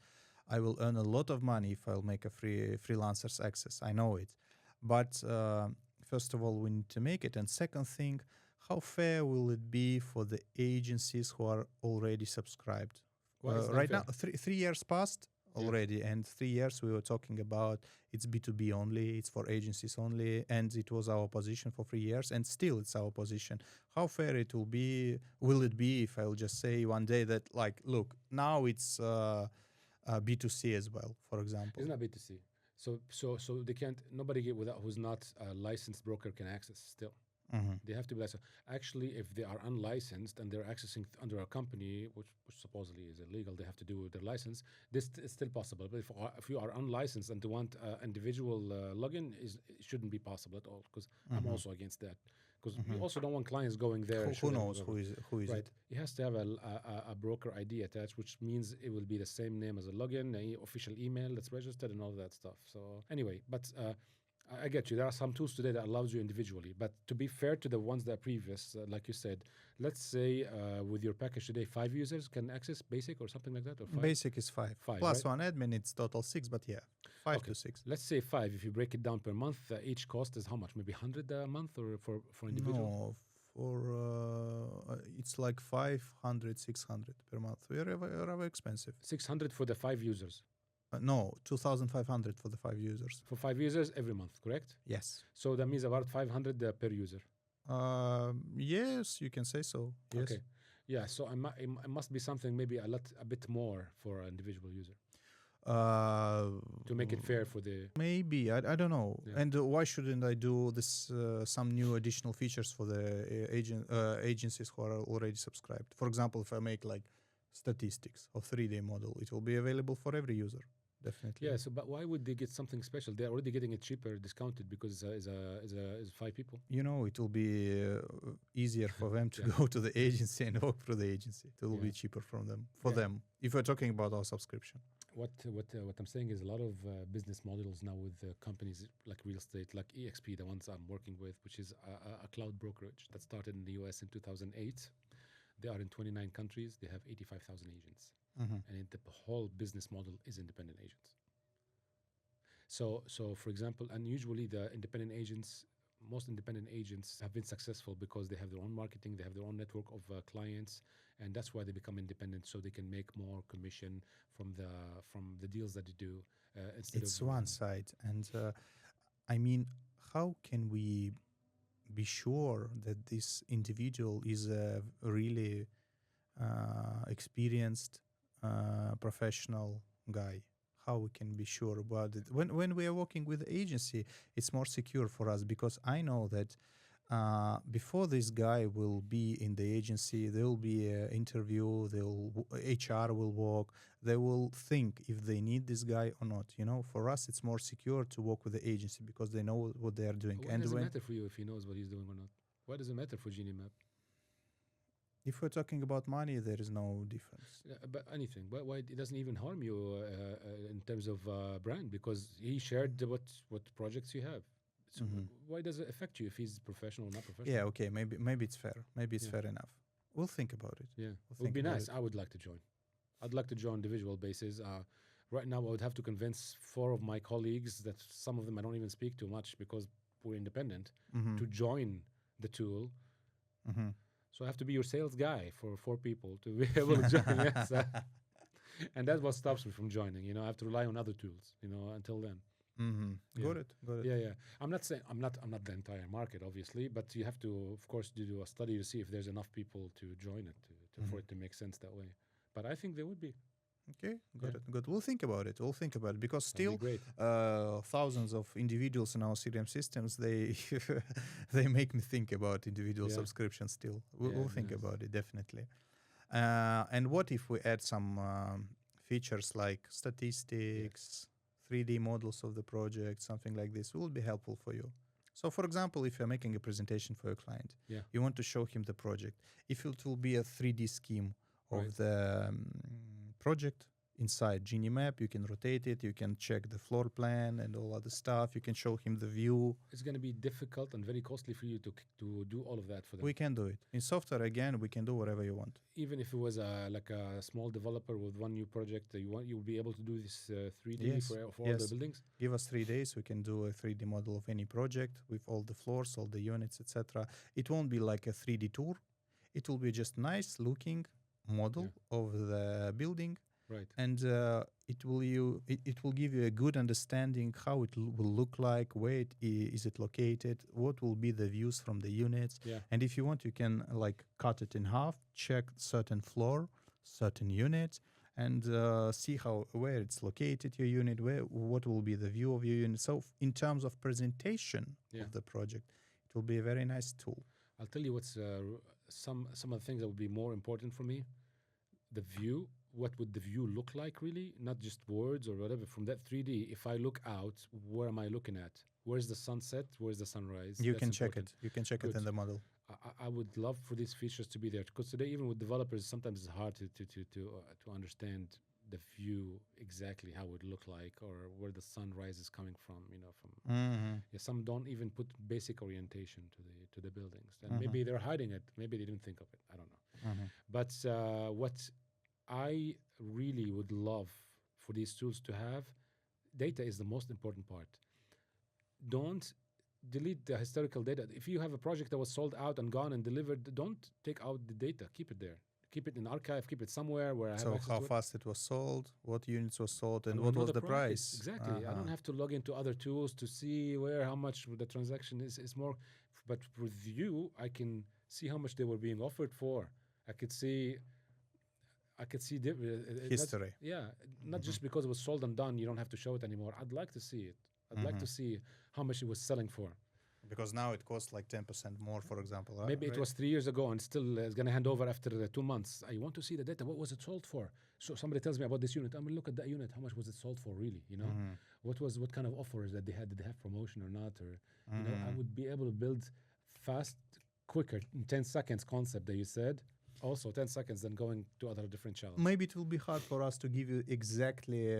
I will earn a lot of money if I'll make a free freelancers access. I know it, but first of all, we need to make it, and second thing, how fair will it be for the agencies who are already subscribed? Right now, 3 years passed already, and 3 years we were talking about it's B2B only, it's for agencies only, and it was our position for 3 years, and still it's our position. How fair it will it be if I'll just say one day that, like, look, now it's B2C as well, for example. It's not B2C. So they can't, nobody who's not a licensed broker can access still. They have to be licensed. Actually, if they are unlicensed and they're accessing under a company, which supposedly is illegal, they have to do with their license. This is still possible. But if you are unlicensed and they want individual login, it shouldn't be possible at all. Because I'm also against that. Because we also don't want clients going there. Who knows who is right. it? It has to have a broker ID attached, which means it will be the same name as a login, an official email that's registered, and all that stuff. So anyway, but I get you. There are some tools today that allows you individually, but to be fair to the ones that are previous, like you said, let's say with your package today, 5 users can access basic or something like that, or 5? Basic is 5. Plus right? one admin, it's total 6, but yeah, 5 to 6. Let's say 5. If you break it down per month, each cost is how much? Maybe 100 a month, or for individual? No, for it's like 500, 600 per month. We are rather expensive. 600 for the 5 users. No, 2,500 for the 5 users. For 5 users every month, correct? Yes. So that means about 500 per user. Yes, you can say so. Yes. Okay. Yeah. So it must be something maybe a bit more for an individual user to make it fair for the. Maybe I don't know. Yeah. And why shouldn't I do this? Some new additional features for the agencies who are already subscribed. For example, if I make like statistics or 3D model, it will be available for every user. Definitely. Yeah. So, but why would they get something special? They're already getting it cheaper, discounted, because it's 5 people. You know, it will be easier for them to go to the agency and work through the agency. It will be cheaper for them. If we're talking about our subscription. What I'm saying is a lot of business models now with companies like real estate, like EXP, the ones I'm working with, which is a cloud brokerage that started in the US in 2008. They are in 29 countries. They have 85,000 agents. And the whole business model is independent agents. So for example, and usually the most independent agents have been successful because they have their own marketing, they have their own network of clients, and that's why they become independent, so they can make more commission from the deals that they do. It's one side, and I mean, how can we be sure that this individual is a really experienced professional guy? How we can be sure about it? When we are working with the agency, it's more secure for us, because I know that before this guy will be in the agency, there will be an interview, HR will work, they will think if they need this guy or not. You know, for us, it's more secure to work with the agency because they know what they are doing. Why does it matter for you if he knows what he's doing or not? Why does it matter for GenieMap? If we're talking about money, there is no difference. But anything, why it doesn't even harm you in terms of brand, because he shared what projects you have. So why does it affect you if he's professional or not professional? Yeah, okay, maybe it's fair. Maybe it's fair enough. We'll think about it. Yeah, it would be nice. I would like to join. I'd like to join individual basis. Right now, I would have to convince 4 of my colleagues, that some of them I don't even speak too much because we're independent, to join the tool. Mm-hmm. So I have to be your sales guy for 4 people to be able to join. Yes. And that's what stops me from joining. I have to rely on other tools, until then. Mm-hmm. Yeah. Got it. Yeah. I'm not saying I'm not the entire market, obviously, but you have to, of course, do a study to see if there's enough people to join it for it to make sense that way. But I think there would be. Okay, got it. Good. We'll think about it. Because That'd still, be great. thousands of individuals in our CRM systems, they they make me think about individual subscriptions. Still, we'll think about it definitely. And what if we add some features like statistics, 3D models of the project, something like this? Will be helpful for you. So, for example, if you're making a presentation for your client, you want to show him the project. If it will be a 3D scheme of the project inside GenieMap, you can rotate it, you can check the floor plan and all other stuff. You can show him the view. It's going to be difficult and very costly for you to do all of that for them. We can do it. In software, again, we can do whatever you want. Even if it was like a small developer with one new project, you'll be able to do this 3D for all the buildings? Give us 3 days. We can do a 3D model of any project with all the floors, all the units, etc. It won't be like a 3D tour. It will be just nice looking model of the building. Right. And it will give you a good understanding how it will look like, where is it located, what will be the views from the units. Yeah. And if you want, you can like cut it in half, check certain floor, certain units, and see where it's located, your unit, what will be the view of your unit. So in terms of presentation of the project, it will be a very nice tool. I'll tell you what's some of the things that would be more important for me. The view. What would the view look like, really? Not just words or whatever. From that 3D, if I look out, where am I looking at? Where's the sunset? Where's the sunrise? You can check it. You can check it in the model. I would love for these features to be there, because today, even with developers, sometimes it's hard to understand the view exactly how it would look like, or where the sunrise is coming from. Some don't even put basic orientation to the buildings, and maybe they're hiding it. Maybe they didn't think of it. I don't know. But what I really would love for these tools to have, data is the most important part. Don't delete the historical data. If you have a project that was sold out and gone and delivered, don't take out the data. Keep it there. Keep it in archive. Keep it somewhere where I have access to it. So how fast it was sold, what units were sold, and what was the price. Exactly. I don't have to log into other tools to see how much the transaction is. It's more, but with you, I can see how much they were being offered for. I could see history. Not just because it was sold and done, you don't have to show it anymore. I'd like to see it. I'd like to see how much it was selling for. Because now it costs like 10% more, for example. Maybe it was 3 years ago and still is going to hand over after 2 months. I want to see the data. What was it sold for? So somebody tells me about this unit. I'm going to look at that unit. How much was it sold for, really? What kind of offers that they had? Did they have promotion or not? Or I would be able to build fast, quicker, in 10 seconds concept that you said. Also 10 seconds than going to other different channels. Maybe it will be hard for us to give you exactly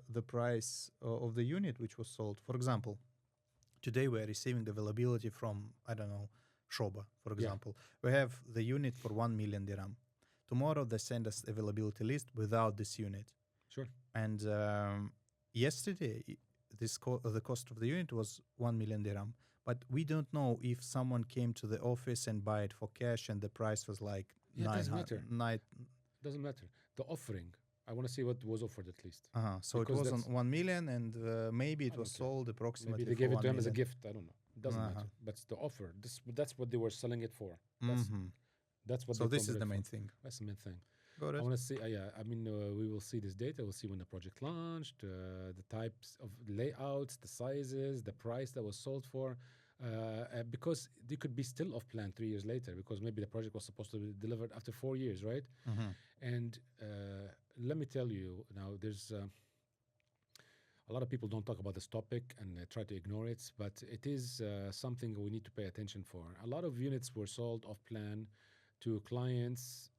the price of the unit which was sold. For example, today we are receiving the availability from, I don't know, Shoba, for example. We have the unit for 1 million dirham. Tomorrow they send us availability list without this unit. Sure. And yesterday, the cost of the unit was 1 million dirham. But we don't know if someone came to the office and buy it for cash and the price was like doesn't matter. Doesn't matter. The offering, I want to see what was offered at least. So it was on 1 million and maybe it was sold approximately. Maybe they gave it to him as a gift. I don't know. It doesn't matter. But the offer, that's what they were selling it for. That's what. So this is the main thing. That's the main thing. Got it. I want to see. We will see this data. We'll see when the project launched, the types of layouts, the sizes, the price that was sold for. Because they could be still off plan 3 years later, because maybe the project was supposed to be delivered after 4 years, right? And let me tell you now, there's a lot of people don't talk about this topic and try to ignore it, but it is something we need to pay attention for. A lot of units were sold off plan to clients.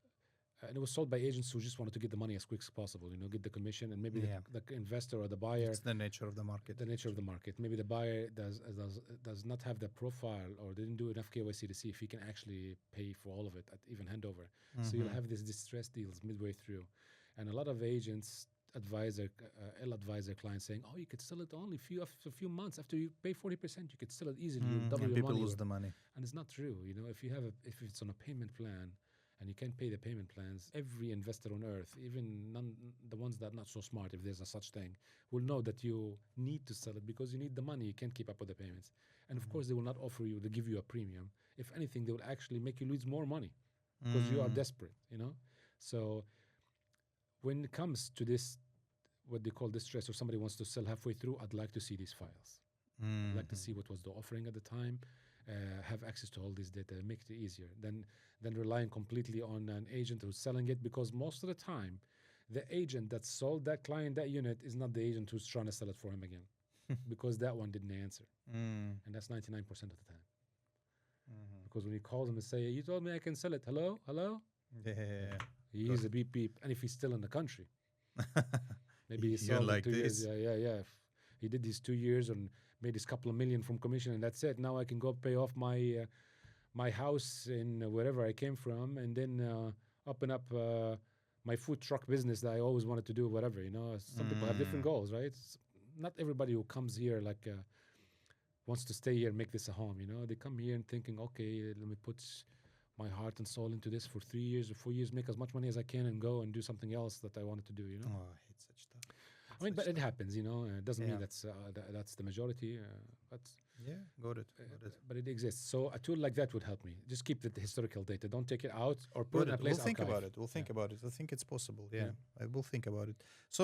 And it was sold by agents who just wanted to get the money as quick as possible, get the commission, and maybe the investor or the buyer. It's the nature of the market. The nature of the market. Maybe the buyer does not have the profile or didn't do enough KYC to see if he can actually pay for all of it at even handover. So you'll have these distress deals midway through. And a lot of agents ill-advised their clients, saying, "Oh, you could sell it only after a few months after you pay 40%. You could sell it easily, you'll double And your people money." lose the money. And it's not true. You know, if it's on a payment plan, and you can't pay the payment plans, every investor on earth, even the ones that are not so smart, if there's a such thing, will know that you need to sell it because you need the money. You can't keep up with the payments. And of course, they will not offer you to give you a premium. If anything, they will actually make you lose more money because you are desperate, you know? So when it comes to this, what they call distress, or somebody wants to sell halfway through, I'd like to see these files. I'd like to see what was the offering at the time, have access to all this data, make it easier than relying completely on an agent who's selling it, because most of the time, the agent that sold that client that unit is not the agent who's trying to sell it for him again, because that one didn't answer. And that's 99% of the time. Because when you call them and say, "You told me I can sell it. Hello? Hello?" Yeah. He's a beep beep. And if he's still in the country, maybe he You're sold like in 2 this. years. Yeah. If he did these 2 years and made his couple of million from commission, and that's it. Now I can go pay off my house in wherever I came from, and then open up my food truck business that I always wanted to do, whatever, you know. Some people have different goals, right? Not everybody who comes here wants to stay here and make this a home, you know. They come here and thinking, okay, let me put my heart and soul into this for 3 years or 4 years, make as much money as I can, and go and do something else that I wanted to do, you know. Oh, I hate such stuff. I mean, but it happens, you know. It doesn't mean Yeah. that's the majority, but Yeah, got it. but it exists. So a tool like that would help me. Just keep the historical data. Don't take it out or put Got it in a it. place We'll think archive. about it. We'll think Yeah. about it. I think it's possible. Yeah. Yeah, I will think about it. So,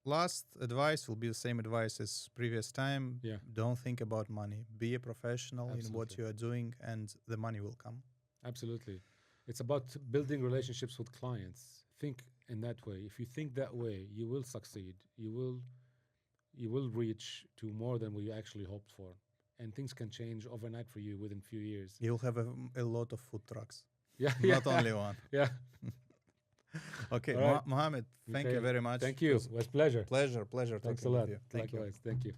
last advice will be the same advice as previous time. Yeah. Don't think about money. Be a professional in what Absolutely. you are doing, and the money will come. Absolutely. It's about building relationships with clients. Think in that way. If you think that way, you will succeed. You will reach to more than what you actually hoped for. And things can change overnight for you within few years. You'll have a lot of food trucks, Yeah. not only one. Yeah. Okay, All right. Mohammed, thank you Mikhail, very much. Thank you. It was pleasure. Pleasure Thanks a talking lot. with you. Thank you. Likewise. Thank you.